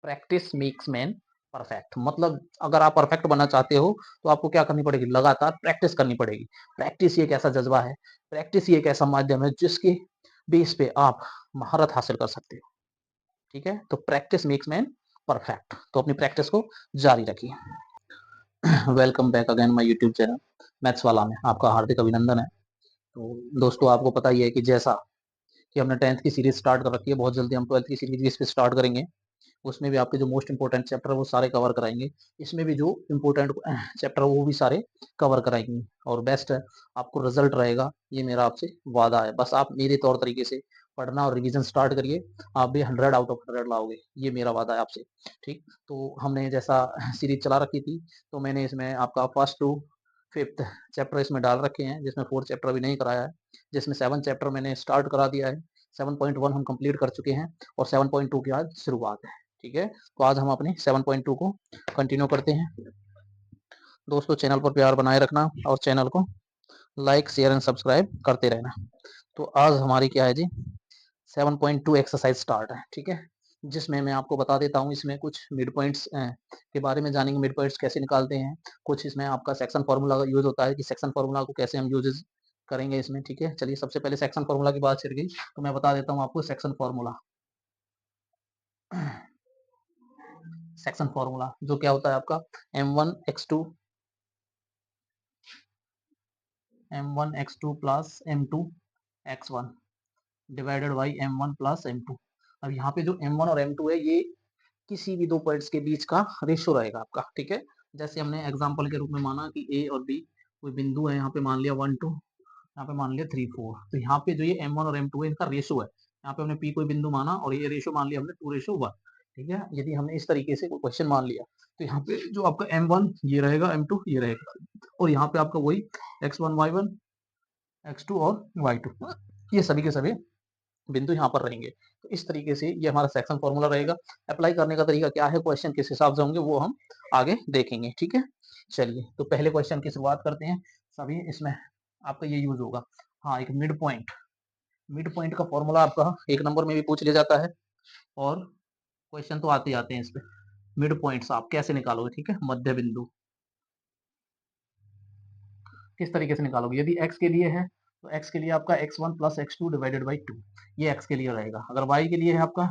Practice makes man perfect. मतलब अगर आप परफेक्ट बनना चाहते हो तो आपको क्या करनी पड़ेगी, लगातार प्रैक्टिस करनी पड़ेगी। प्रैक्टिस ये एक ऐसा जज्बा है, प्रैक्टिस ये एक ऐसा माध्यम है जिसके बेस पे आप महारत हासिल कर सकते हो। ठीक है, तो प्रैक्टिस मेक्स मैन परफेक्ट। तो अपनी प्रैक्टिस को जारी रखिए। Welcome back again my YouTube channel maths वाला में आपका हार्दिक अभिनंदन है। तो दोस्तों आपको पता ही है कि जैसा कि हमने 10th की सीरीज स्टार्ट कर रखी है, बहुत जल्दी हम 12th की सीरीज इस पे स्टार्ट करेंगे। उसमें भी आपके जो मोस्ट इंपोर्टेंट चैप्टर है वो सारे कवर कराएंगे। इसमें भी जो इंपोर्टेंट चैप्टर है वो भी सारे कवर कराएंगे और बेस्ट है आपको रिजल्ट रहेगा, ये मेरा आपसे वादा है। बस आप मेरे तौर तरीके से पढ़ना और रिवीजन स्टार्ट करिए, आप भी 100 आउट ऑफ 100 लाओगे, ये मेरा वादा है आपसे। ठीक, तो हमने जैसा सीरीज चला रखी थी, तो मैंने इसमें आपका फर्स्ट टू फिफ्थ चैप्टर इसमें डाल रखे हैं, जिसमें 4th चैप्टर अभी नहीं कराया है, जिसमें 7th चैप्टर मैंने स्टार्ट करा दिया है। 7.1 हम कंप्लीट कर चुके हैं और 7.2 की आज शुरुआत है। ठीक है, तो आज हम अपने 7.2 को कंटिन्यू करते हैं। दोस्तों चैनल पर प्यार बनाए रखना और चैनल को लाइक शेयर एंड सब्सक्राइब करते रहना। तो आज हमारी क्या है जी, 7.2 एक्सरसाइज स्टार्ट है। ठीक है, जिसमें मैं आपको बता देता हूँ, इसमें कुछ मिड पॉइंट्स के बारे में जानेंगे, मिड पॉइंट्स कैसे निकालते हैं। कुछ इसमें आपका सेक्शन फार्मूला यूज होता है कि सेक्शन फार्मूला को कैसे हम यूज करेंगे इसमें। ठीक है, चलिए सबसे पहले सेक्शन फार्मूला की बात छिड़ गई तो मैं बता देता हूँ आपको सेक्शन फार्मूला। सेक्शन फार्मूला जो क्या होता है आपका, m1 x2 plus m2 x1 divided by m1 plus m2। अब यहाँ पे जो m1 और m2 है ये किसी भी दो पॉइंट्स के बीच का रेशियो रहेगा आपका। ठीक है, जैसे हमने एग्जांपल के रूप में माना कि a और b कोई बिंदु है, यहाँ पे मान लिया 1 2, यहाँ पे मान लिया 3 4, तो यहाँ पे जो ये m1 और m2 है इनका रेशियो है। यहाँ पे हमने p कोई बिंदु माना और ये रेशियो मान लिया हमने 2:1। ठीक है, यदि हमने इस तरीके से कोई क्वेश्चन मान लिया तो यहाँ पे जो आपका m1 ये रहेगा, m2 ये रहेगा, और यहाँ पे आपका वही x1 y1 x2 और y2 ये सभी के सभी बिंदु यहाँ पर रहेंगे। तो इस तरीके से ये हमारा सेक्शन फॉर्मूला रहेगा। अप्लाई करने का तरीका क्या है, क्वेश्चन किस हिसाब से होंगे वो हम आगे देखेंगे। ठीक है, चलिए तो पहले क्वेश्चन की शुरुआत करते हैं। सभी इसमें आपका ये यूज होगा। हाँ, एक मिड पॉइंट, मिड पॉइंट का फॉर्मूला आपका एक नंबर में भी पूछ लिया जाता है और क्वेश्चन तो आते आते हैं इस पे। मिड पॉइंट्स आप कैसे निकालोगे, ठीक है, मध्य बिंदु किस तरीके से निकालोगे। यदि x के लिए है तो x के लिए आपका x1 plus x2 divided by 2, ये x के लिए रहेगा। अगर y के लिए है आपका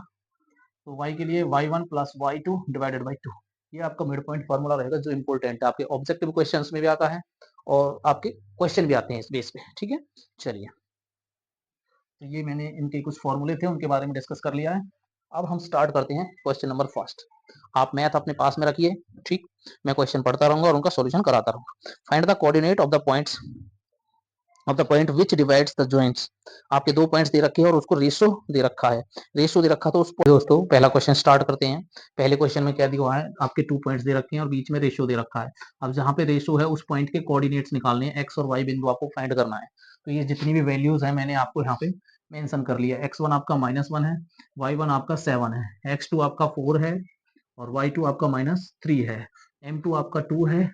तो y के लिए y1 plus y2 divided by 2, ये आपका मिड पॉइंट फॉर्मूला रहेगा जो इंपॉर्टेंट है, आपके ऑब्जेक्टिव क्वेश्चंस में भी आता है और आपके क्वेश्चन भी आते हैं इस बेस पे। ठीक है, चलिए तो ये मैंने इनके कुछ फॉर्मूले थे उनके बारे में डिस्कस कर लिया है। अब हम स्टार्ट करते हैं क्वेश्चन नंबर फर्स्ट। आप मैथ अपने पास में रखिए, ठीक, मैं क्वेश्चन पढ़ता रहूंगा और उनका सॉल्यूशन कराता रहूंगा। Find the coordinate of the points of the point which divides the joints. आपके दो पॉइंट्स दे रखे हैं और उसको रेशो दे रखा है, रेशो दे रखा तो उस दोस्तों पहला क्वेश्चन स्टार्ट करते हैं। पहले क्वेश्चन में क्या दिया हुआ है, आपके 2 पॉइंट्स दे रखे हैं और बीच में रेशो दे रखा है। अब जहां पे रेशो है उस पॉइंट के कोऑर्डिनेट्स निकालने हैं, एक्स और वाई बिंदु आपको फाइंड करना है। तो ये जितनी भी वैल्यूज है मैंने आपको यहाँ पे मेंशन कर लिया। x1 आपका -1 है, y1 आपका 7 है, x2 आपका 4 है और y2 आपका -3 है, m2 आपका 2 है,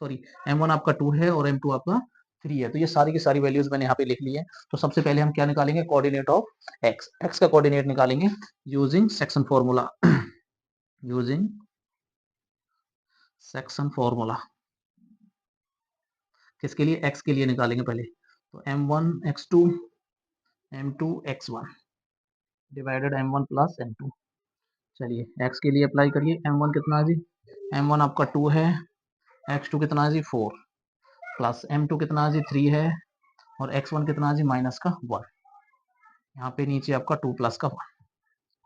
सॉरी m1 आपका 2 है और m2 आपका 3 है। तो ये सारी की सारी वैल्यूज मैंने यहाँ पे लिख ली है। तो सबसे पहले हम क्या निकालेंगे, कोऑर्डिनेट ऑफ x, x का कोऑर्डिनेट निकालेंगे using section formula. Using section formula किसके लिए, x के लिए निकालेंगे पहले। तो m1 x2 m2 x1 divided m1 plus m2। चलिए x के लिए अप्लाई करिए, m1 कितना जी, m1 आपका 2 है, x2 कितना है जी 4, प्लस m2 कितना है जी 3 है और x1 कितना है जी -1। यहाँ पे नीचे आपका 2 प्लस का 1,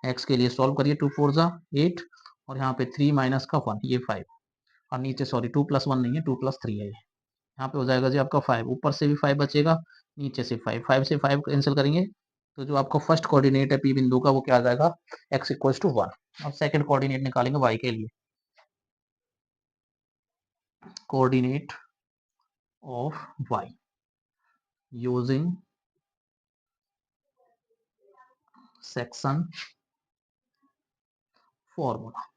x के लिए सॉल्व करिए, 2 4 जा 8 और यहाँ पे 3 माइनस का 1 ये 5, और नीचे सॉरी 2 प्लस 1 नहीं है 2 प्लस 3 है ये। यहाँ पे हो जाएगा जी आपका 5, ऊपर से भी 5 बचेगा, नीचे से 5, 5 से 5 कैंसिल करेंगे तो जो आपका फर्स्ट कोऑर्डिनेट है पी बिंदु का वो क्या आ जाएगा, x इक्वल्स टू 1। और सेकंड कोऑर्डिनेट निकालेंगे y के लिए, coordinate of y using section formula.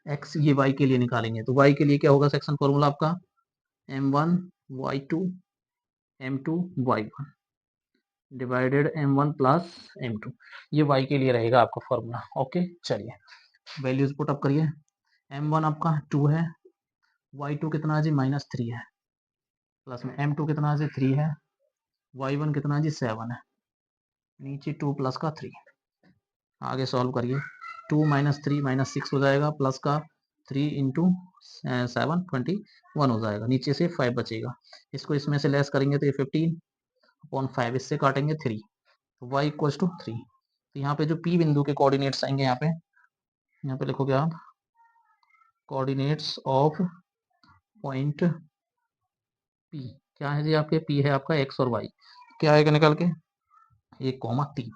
x ये y के लिए निकालेंगे तो y के लिए क्या होगा सेक्शन फॉर्मूला आपका, m1 y2 m2 y1 divided m1 plus m2, ये y के लिए रहेगा आपका फॉर्मूला। ओके, चलिए वैल्यूज पुट अप करिए। m1 आपका 2 है, y2 कितना है जी -3 है, प्लस में m2 कितना है जी 3 है, y1 कितना है जी 7 है, नीचे 2 प्लस का 3। आगे सॉल्व करिए, 2 - 3 -6 हो जाएगा, प्लस का 3 इंटू 7 21 हो जाएगा, नीचे से 5 बचेगा। इसको इसमें से लेस करेंगे तो ये 15/5, इससे काटेंगे 3, तो y इक्वल्स टू 3। तो यहाँ पे जो p बिंदु के कोऑर्डिनेट्स आएंगे, यहाँ पे लिखोगे आप कोऑर्डिनेट्स ऑफ पॉइंट p। क्या है जी आपके? p है आपका x और y, क्या आएगा निकल के? 1,3।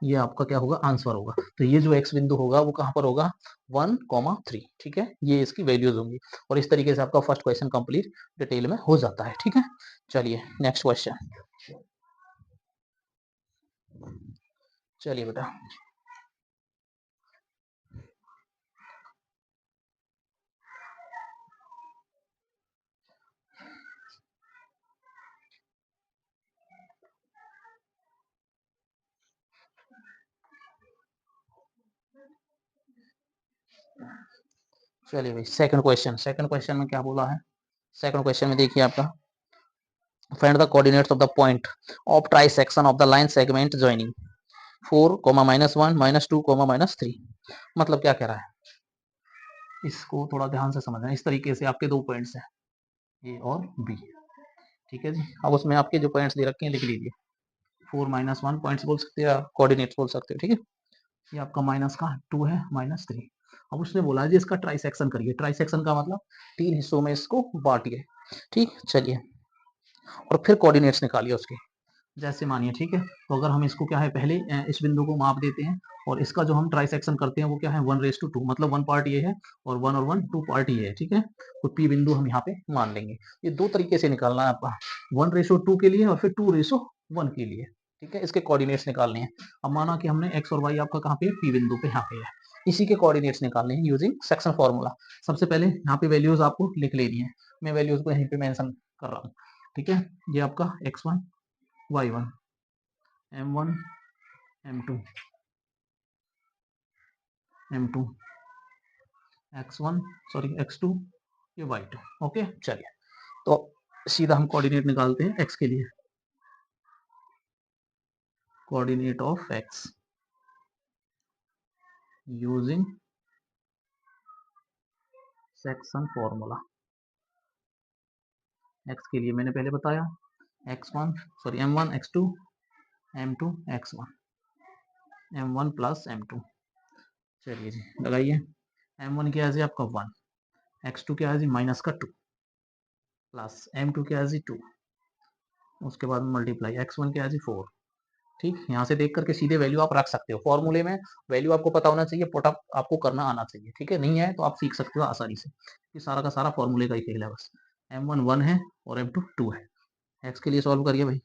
ये आपका क्या होगा? आंसर होगा। तो ये जो x बिंदु होगा वो कहाँ पर होगा? 1,3। ठीक है, ये इसकी वैल्यूज होंगी। और इस तरीके से आपका फर्स्ट क्वेश्चन कंप्लीट डिटेल में हो जाता है। ठीक है, चलिए नेक्स्ट क्वेश्चन। चलिए बेटा, चलिए भाई सेकंड क्वेश्चन में क्या बोला है? सेकंड क्वेश्चन में देखिए आपका, find the coordinates of the point of trisection of the line segment joining 4, -1, -2, -3। मतलब क्या कह रहा है, इसको थोड़ा ध्यान से समझना। इस तरीके से आपके दो पॉइंट्स हैं, ए और बी। ठीक है जी, अब उसमें आपके जो पॉइंट्स दे रखे हैं लिख लीजिए। 4 -1 पॉइंट्स बोल सकते हो या कोऑर्डिनेट्स बोल सकते हो। ठीक है, ये आपका माइनस का 2 है, -3। अब उसने बोला जी इसका ट्राइसेक्शन करिए। ट्राइसेक्शन का मतलब 3 हिस्सों में इसको बांटिए। ठीक, चलिए, और फिर कोऑर्डिनेट्स निकालिए उसके। जैसे मानिए, ठीक है, तो अगर हम इसको क्या है पहले इस बिंदु को माप देते हैं, और इसका जो हम ट्राइसेक्शन करते हैं वो क्या है 1:2, मतलब 1 पार्ट ये है और 1 और 1 2 पार्ट ये है। ठीक है, तो पी बिंदु हम यहाँ पे मान लेंगे। ये दो तरीके से निकालना है आपका, 1:2 के लिए और फिर 2:1 के लिए। ठीक है, इसके कोऑर्डिनेट्स निकालने हैं। अब माना कि हमने एक्स और वाई आपका कहाँ पे पी बिंदु पे यहाँ पे है, इसी के कोऑर्डिनेट्स निकालने हैं यूजिंग सेक्शन फॉर्मूला। सबसे पहले यहाँ पे वैल्यूज आपको लिख लेनी है, मैं वैल्यूज को यहीं पे मेंशन कर रहा हूँ। ठीक है, ये आपका x1 y1 m1 m2 m2 x1 sorry x2 ये y2। ओके, चलिए, तो सीधा हम कोऑर्डिनेट निकालते हैं x के लिए। Coordinate of x using section formula. x के लिए मैंने पहले बताया x1 sorry m1 x2 m2 x1 m1 plus m2। चलिए जी, लगाइए। m1 क्या है जी आपका 1, x2 क्या है जी माइनस का 2, प्लस m2 क्या है जी 2, उसके बाद मल्टीप्लाई x1 क्या है जी 4। ठीक, यहाँ से देख करके सीधे वैल्यू आप रख सकते हो। फॉर्मूले में वैल्यू आपको पता होना चाहिए, पुट अप आपको करना आना चाहिए। ठीक है, नहीं है तो आप सीख सकते हो आसानी से। ये सारा का सारा फॉर्मूले का ही खेल है बस। m1 1 है और m2 2 है। x के लिए सॉल्व करिए भाई।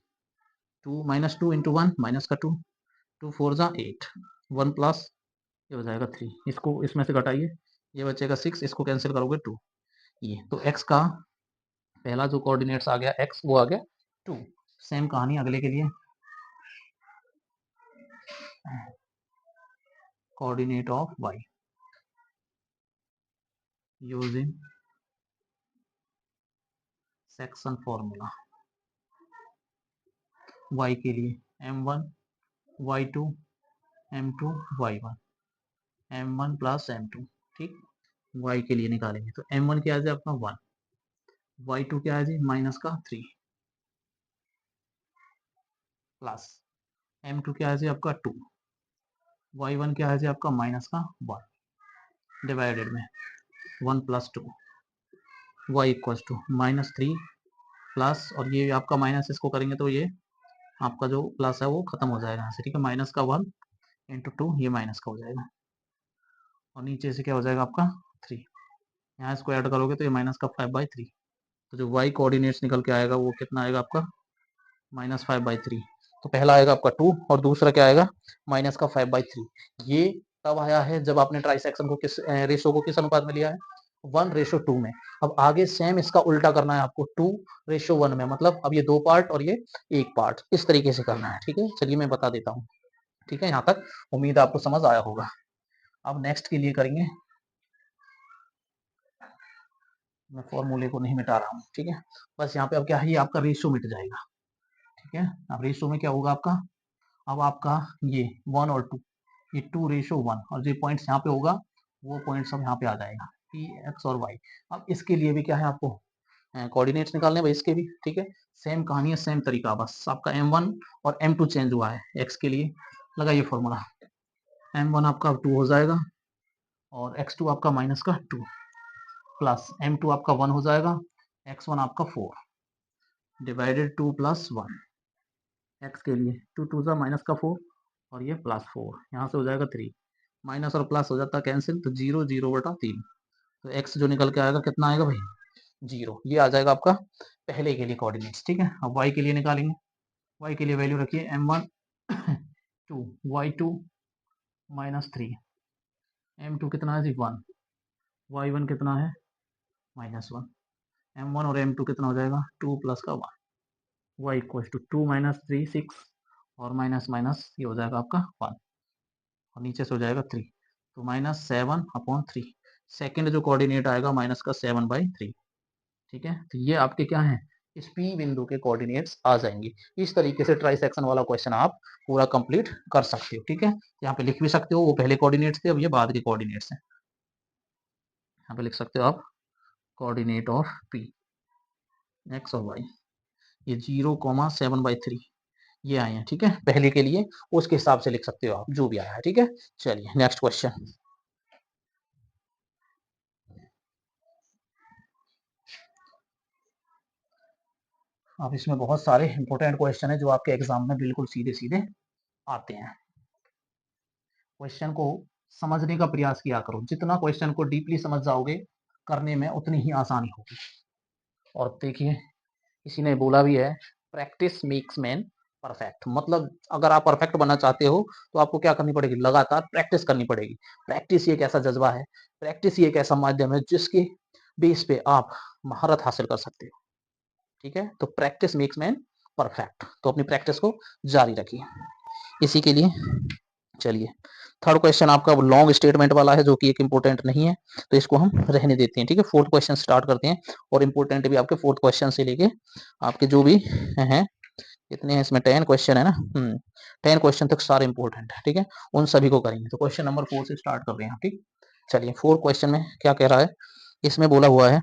2 -2 इंटू 1 माइनस का 2, 2 4 जा 8, 1 प्लस ये हो जाएगा 3, इसको इसमें से घटाइए, ये बचेगा 6, इसको कैंसिल करोगे 2। ये तो x का पहला जो कोऑर्डिनेट्स आ गया x, वो आ गया 2। सेम कहानी अगले के लिए, coordinate of y using section formula. y के लिए m1 y2 m2 y1 m1 plus m2। ठीक, y के लिए निकालेंगे तो m1 क्या है आपका 1, y2 क्या है जी माइनस का 3, प्लस m2 क्या है जी आपका 2, y1 क्या है जी आपका माइनस का 1, डिवाइडेड में 1 plus 2, y equals to -3 plus, और ये आपका माइनस इसको करेंगे तो ये आपका जो प्लस है वो खत्म हो जाएगा यहाँ से। ठीक है, माइनस का 1 इंटू 2, ये माइनस का हो जाएगा, और नीचे से क्या हो जाएगा आपका 3। यहाँ इसको ऐड करोगे तो ये माइनस का 5/3। तो जो y कोऑर्डिनेट्स निकल के आएगा वो कितना आएगा आपका -5/3। तो पहला आएगा आपका 2 और दूसरा क्या आएगा माइनस का 5/3। ये तब आया है जब आपने ट्राइसेक्शन को किस रेशो को किस अनुपात में लिया है 1:2 में। अब आगे सेम इसका उल्टा करना है आपको 2:1 में, मतलब अब ये 2 पार्ट और ये 1 पार्ट, इस तरीके से करना है। ठीक है, चलिए मैं बता देता हूँ। ठीक है, यहाँ तक उम्मीद आपको समझ आया होगा। अब नेक्स्ट के लिए करेंगे, मैं फॉर्मूले को नहीं मिटा रहा हूँ, ठीक है। बस यहाँ पे अब क्या है, ये आपका रेशियो मिट जाएगा, ठीक है। अब रेशियो में क्या होगा आपका, अब आपका ये 1 और 2, ये 2:1, और जो पॉइंट्स यहाँ पे होगा वो पॉइंट्स अब यहाँ पे आ जाएगा, पी एक्स और वाई। अब इसके लिए भी क्या है, आपको कोऑर्डिनेट्स निकालने भाई इसके भी, ठीक है। सेम कहानी है, सेम तरीका, बस आपका m1 और m2 चेंज हुआ है x के लिए, लगाइए फॉर्मूला। m1 आपका 2 हो जाएगा और x2 आपका माइनस का 2 प्लस m2 आपका 1 हो जाएगा, x1 आपका 4 डिवाइडेड 2 प्लस 1, x के लिए 2 2 जा माइनस का 4 और ये प्लस 4, यहाँ से हो जाएगा 3, माइनस और प्लस हो जाता है कैंसिल, तो 0 0 बटा 3, तो x जो निकल के आएगा कितना आएगा भाई, 0। ये आ जाएगा आपका पहले के लिए कोऑर्डिनेट्स, ठीक है। अब y के लिए निकालेंगे, y के लिए वैल्यू रखिए m1 2, y2 -3, m2 कितना है जी 1, y1 कितना है -1, m1 और m2 कितना हो जाएगा 2 प्लस का 1, y इक्वल टू 2 - 3 6, और माइनस माइनस ये हो जाएगा आपका 1, और नीचे से हो जाएगा 3, तो -7/3, सेकेंड जो कोऑर्डिनेट आएगा माइनस का 7/3, ठीक है। तो ये आपके क्या है, इस P बिंदु के कोऑर्डिनेट्स आ जाएंगे। इस तरीके से ट्राइसेक्शन वाला क्वेश्चन आप पूरा कंप्लीट कर सकते हो, ठीक है। यहाँ पे लिख भी सकते हो, वो पहले कोऑर्डिनेट्स थे, अब ये बाद के कोऑर्डिनेट्स हैं। यहाँ पे लिख सकते हो आप कोऑर्डिनेट ऑफ P एक्स और वाई, ये 0,7/3 ये आए हैं, ठीक है। पहले के लिए उसके हिसाब से लिख सकते हो आप, जो भी आया है, ठीक है। चलिए नेक्स्ट क्वेश्चन। अब इसमें बहुत सारे इंपॉर्टेंट क्वेश्चन है जो आपके एग्जाम में बिल्कुल सीधे सीधे आते हैं। क्वेश्चन को समझने का प्रयास किया करो, जितना क्वेश्चन को डीपली समझ जाओगे करने में उतनी ही आसानी होगी। और देखिए किसी ने बोला भी है, प्रैक्टिस मेक्स मैन परफेक्ट, मतलब अगर आप परफेक्ट बनना चाहते हो तो आपको क्या करनी पड़ेगी, लगातार प्रैक्टिस करनी पड़ेगी। प्रैक्टिस ही एक ऐसा जज्बा है, प्रैक्टिस ही एक ऐसा माध्यम है जिसके बेस पे आप महारत हासिल कर सकते हो, ठीक है। तो प्रैक्टिस मेक्स मैन परफेक्ट, तो अपनी प्रैक्टिस को जारी रखिए। इसी के लिए चलिए थर्ड क्वेश्चन आपका लॉन्ग स्टेटमेंट वाला है, जो कि एक इंपॉर्टेंट नहीं है, तो इसको हम रहने देते हैं, ठीक है। फोर्थ क्वेश्चन स्टार्ट करते हैं, और इंपॉर्टेंट भी आपके फोर्थ क्वेश्चन से लेके आपके जो भी हैं, कितने हैं इसमें 10 क्वेश्चन है ना, 10 क्वेश्चन तक सारे इंपॉर्टेंट है, ठीक है। उन सभी को करेंगे, तो क्वेश्चन नंबर 4 से स्टार्ट कर रहे हैं, ठीक। चलिए फोर्थ क्वेश्चन में क्या कह रहा है, इसमें बोला हुआ है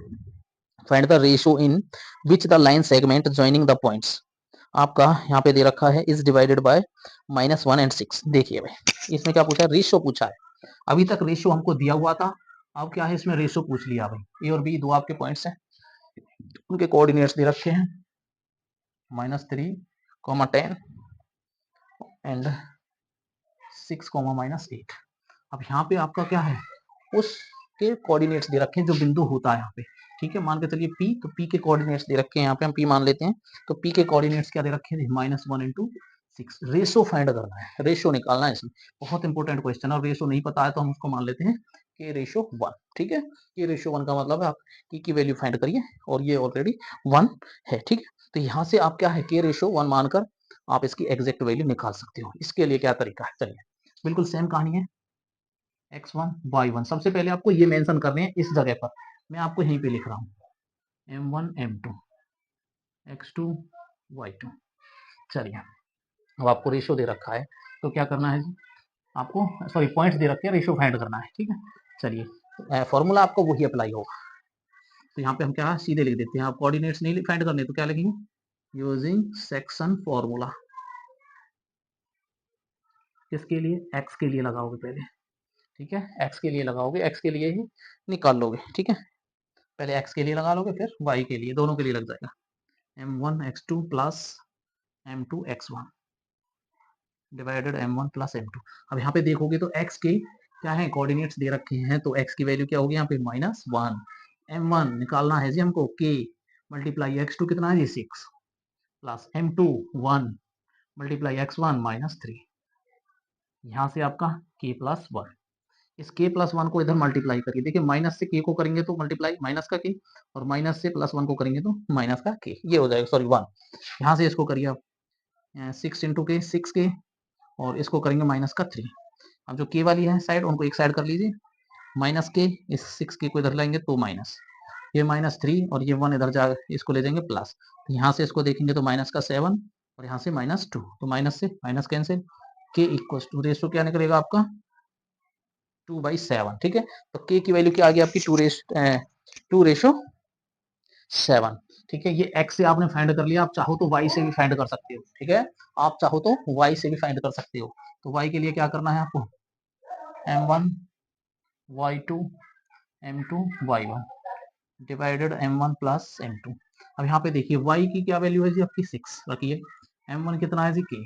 find the ratio in which the line segment joining the points, आपका यहाँ पे दे रखा है इज डिवाइडेड बाय -1 and 6। देखिए भाई इसमें क्या पूछा है, रेशियो पूछा है। अभी तक रेशियो हमको दिया हुआ था, अब क्या है इसमें रेशियो पूछ लिया भाई। ए और बी दो आपके पॉइंट्स हैं, उनके कोऑर्डिनेट्स दे रखे हैं -3, -10 एंड 6, -8। अब यहाँ पे आपका क्या है, उसके कोऑर्डिनेट्स दे रखे हैं जो बिंदु होता है यहाँ पे, ठीक है। मान के चलिए P, तो P के कोऑर्डिनेट्स दे रखे हैं, यहाँ पे हम P मान लेते हैं, तो P के कोऑर्डिनेट्स क्या दे रखे हैं, -1 × 6। रेशो फाइंड करना है, रेशो निकालना है इसमें, बहुत इंपॉर्टेंट क्वेश्चन है। और रेशो नहीं पता है तो हम उसको मान लेते हैं K/1, ठीक है। K/1 का मतलब है आप की वैल्यू फाइंड करिए, और ये ऑलरेडी 1 है, ठीक है। तो यहाँ से आप क्या है K/1 मानकर आप इसकी एग्जैक्ट वैल्यू निकाल सकते हो। इसके लिए क्या तरीका है, चलिए बिल्कुल सेम कहानी है, x1 y1। सबसे पहले आपको ये मेंशन करने हैं इस जगह पर, मैं आपको यहीं पे लिख रहा हूँ m1 m2 x2 y2। चलिए अब आपको रेशियो दे रखा है, तो क्या करना है जी, आपको सॉरी पॉइंट्स दे रखे हैं, रेशियो फाइंड करना है, ठीक है। चलिए फॉर्मूला आपको वही अप्लाई होगा, तो यहाँ पे हम क्या सीधे लिख देते हैं। आप कोऑर्डिनेट्स नहीं फाइंड करने तो क्या लिखेंगे, यूजिंग सेक्शन फॉर्मूला। किसके लिए, x के लिए लगाओगे पहले, ठीक है। x के लिए लगाओगे, x के लिए ही निकाल लोगे, ठीक है। पहले x के लिए लगा लोगे, फिर y के लिए, दोनों के लिए लग जाएगा m1 x2 plus m2 x1 divided m1 plus m2। अब यहाँ पे देखोगे तो x के क्या है, कोऑर्डिनेट्स दे रखे हैं, तो x की वैल्यू क्या होगी यहाँ पे -1, m1 निकालना है जी हमको, k मल्टीप्लाई x2 कितना है जी 6 प्लस m2 1 मल्टीप्लाई x1 -3। यहाँ से आपका k+1, इस k+1 को इधर मल्टीप्लाई करिए। देखिए माइनस से k को करेंगे तो मल्टीप्लाई माइनस का k, और माइनस से +1 को करेंगे तो माइनस का k, ये हो जाएगा सॉरी 1। यहाँ से इसको करिए आप 6 × k 6k, और इसको करेंगे -3, अब जो के वाली है साइड उनको एक साइड कर लीजिए, माइनस के, इस 6 के को इधर लाएंगे तो माइनस, ये -3 और ये 1 इधर जा इसको ले जाएंगे प्लस, तो यहाँ से इसको देखेंगे तो माइनस का 7 और यहाँ से -2, तो माइनस से माइनस कैंसिल, के इक्वल टू रेशो क्या निकलेगा आपका 2/7। ठीक है, तो के की वैल्यू क्या आ गई आपकी 2:7। ठीक है, ये x से आपने फाइंड कर लिया, आप चाहो तो y से भी फाइंड कर सकते हो। ठीक है, आप चाहो तो y से भी फाइंड कर सकते हो। तो y के लिए क्या करना है आपको, m1 y2 m2 y1 divided m1 plus m2। अब यहाँ पे देखिए y की क्या वैल्यू है जी आपकी 6 रखिए, m1 कितना है जी k,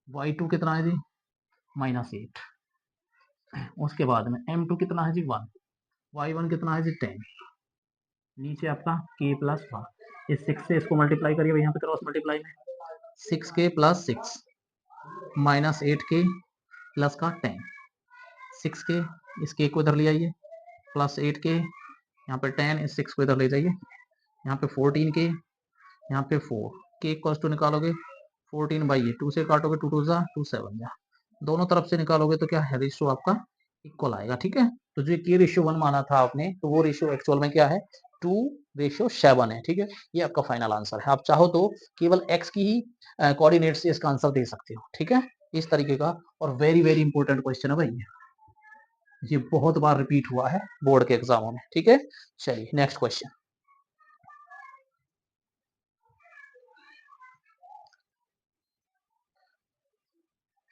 y2 कितना है जी -8, उसके बाद में m2 कितना है जी 1, y1 कितना है जी 10, नीचे आपका k प्लस 1, इस 6 से इसको मल्टीप्लाई करिए, यहाँ पे क्रॉस मल्टीप्लाई में 6k प्लस 6 -8k प्लस का 10, 6k इस k को इधर ले आइए प्लस 8k, यहाँ पे 10 इस 6 को इधर ले जाइए, यहाँ पे 14k, यहाँ पे 4 k इक्वल्स टू निकालोगे 14/8, 2 से काटोगे 2 2 जा 2 7 जा, दोनों तरफ से निकालोगे तो क्या है रेशियो आपका इक्वल आएगा। ठीक है, तो जो के रेशियो 1 माना था आपने, तो वो रेशियो एक्चुअल में क्या है 2:7 है। ठीक है, ये आपका फाइनल आंसर है। आप चाहो तो केवल x की ही कोऑर्डिनेट से इसका आंसर दे सकते हो। ठीक है, इस तरीके का, और वेरी वेरी इंपॉर्टेंट क्वेश्चन है भाई, ये बहुत बार रिपीट हुआ है बोर्ड के एग्जामों में। ठीक है, चलिए नेक्स्ट क्वेश्चन,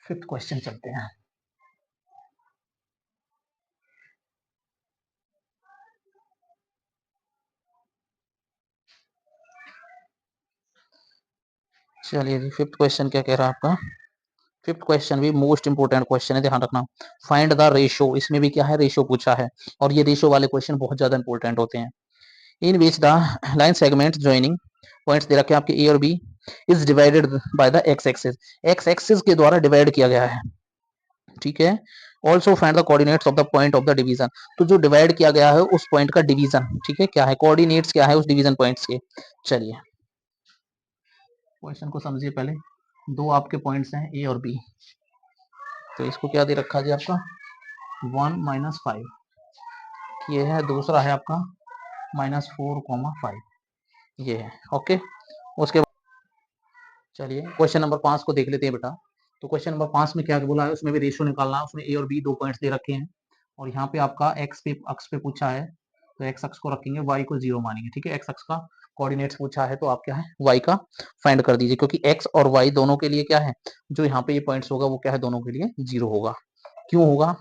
फिफ्थ क्वेश्चन चलते हैं। चलिए जी, फिफ्थ क्वेश्चन क्या कह रहा है आपका, फिफ्थ क्वेश्चन भी मोस्ट इंपोर्टेंट क्वेश्चन है, ध्यान रखना। फाइंड द रेशियो, इसमें भी क्या है रेशियो पूछा है, और ये रेशियो वाले क्वेश्चन बहुत ज्यादा इंपॉर्टेंट होते हैं। In which the line segment joining points दे रखे हैं आपके ए और B is divided by the X axis, X axis के द्वारा डिवाइड किया गया है। ठीक है, also find the coordinates of the point of the division, तो जो डिवाइड किया गया है उस पॉइंट का डिवीजन, ठीक है, क्या है कोऑर्डिनेट्स क्या है उस डिवीजन पॉइंट्स के। चलिए क्वेश्चन को समझिए पहले, दो आपके पॉइंट्स हैं ए और बी, तो इसको क्या दे रखा जी आपका 1 - 5, ये है, दूसरा है आपका -4, 5, ये है। ओके, उसके बाद चलिए क्वेश्चन नंबर 5 को देख लेते हैं बेटा। तो क्वेश्चन नंबर 5 में क्या बोला है, उसमें भी रेशियो निकालना है, उसमें ए और बी दो पॉइंट्स दे रखे हैं, और यहाँ पे आपका एक्स पे अक्ष पे पूछा है, तो एक्स अक्ष को रखेंगे, वाई को 0 मानेंगे। ठीक है, एक्स अक्ष का कोऑर्डिनेट्स पूछा है, तो आप क्या है वाई का फाइंड कर दीजिए, क्योंकि एक्स और वाई दोनों के लिए क्या है, जो यहाँ पे ये पॉइंट्स होगा वो क्या है दोनों के लिए 0 होगा। क्यों होगा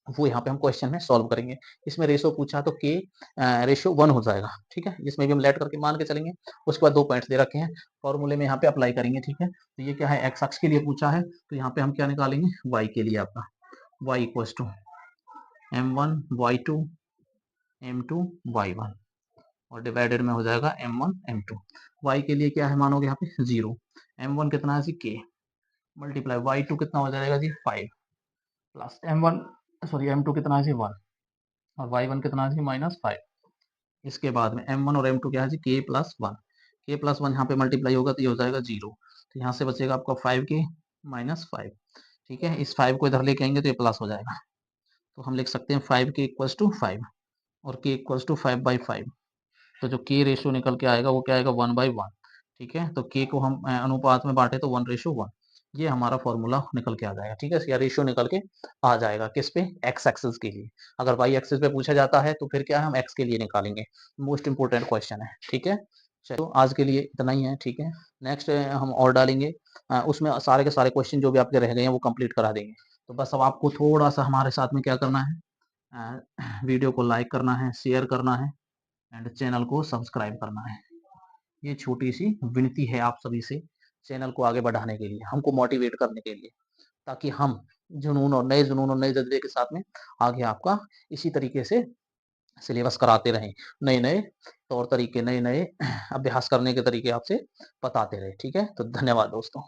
वो यहाँ पे हम क्वेश्चन में सॉल्व करेंगे। इसमें रेशो पूछा तो के रेशो 1 हो जाएगा। ठीक है, इसमें भी हम लेट करके मान के चलेंगे। उसके बाद दो पॉइंट्स दे रखे हैं, फॉर्मूले में यहाँ पे अप्लाई करेंगे। ठीक है, तो ये क्या है एक्स अक्ष के लिए पूछा है, तो यहाँ पे हम क्या निकालेंगे वाई के लिए आपका Y equals to m1 y2 m2 y1 और डिवाइडेड में हो जाएगा m1 m2। y के लिए क्या है मानोगे यहाँ पे 0, m1 कितना है जी k मल्टीप्लाई y2 कितना हो जाएगा जी 5 प्लस m1 सॉरी m2 कितना है जी 1 और y1 कितना है जी -5। इसके बाद में m1 और m2 क्या है जी k प्लस 1, k प्लस 1 यहाँ पे मल्टीप्लाई होगा तो ये हो जाएगा 0, तो यहाँ से बचेगा आपका 5k -5। ठीक है, इस 5 को इधर लेके आएंगे तो ये प्लस हो जाएगा, तो हम लिख सकते हैं 5k इक्वल्स टू 5 और k इक्वल्स टू 5/5। तो जो k रेशियो निकल के आएगा वो क्या आएगा 1/1। ठीक है, तो k को हम अनुपात में बांटे तो 1:1, ये हमारा फॉर्मूला निकल के आ जाएगा। ठीक है, या रेशियो निकल के आ जाएगा किस पे एक्स एक्सिस के लिए। अगर वाई एक्सिस पे पूछा जाता है तो फिर क्या है हम एक्स के लिए निकालेंगे। मोस्ट इंपोर्टेंट क्वेश्चन है। ठीक है, चलो आज के लिए इतना ही है। ठीक है, नेक्स्ट हम और डालेंगे, उसमें सारे के सारे क्वेश्चन जो भी आपके रह गए हैं वो कंप्लीट करा देंगे। तो बस अब आपको थोड़ा सा हमारे साथ में क्या करना है, वीडियो को लाइक करना है, शेयर करना है एंड चैनल को सब्सक्राइब करना है। ये छोटी सी विनती है आप सभी से, चैनल को आगे बढ़ाने के लिए, हमको मोटिवेट करने के लिए, ताकि हम जुनून और नए जज्बे के साथ में आगे आपका इसी तरीके से सिलेबस कराते रहें, नए नए तौर तरीके, नए नए अभ्यास करने के तरीके आपसे बताते रहे। ठीक है, तो धन्यवाद दोस्तों।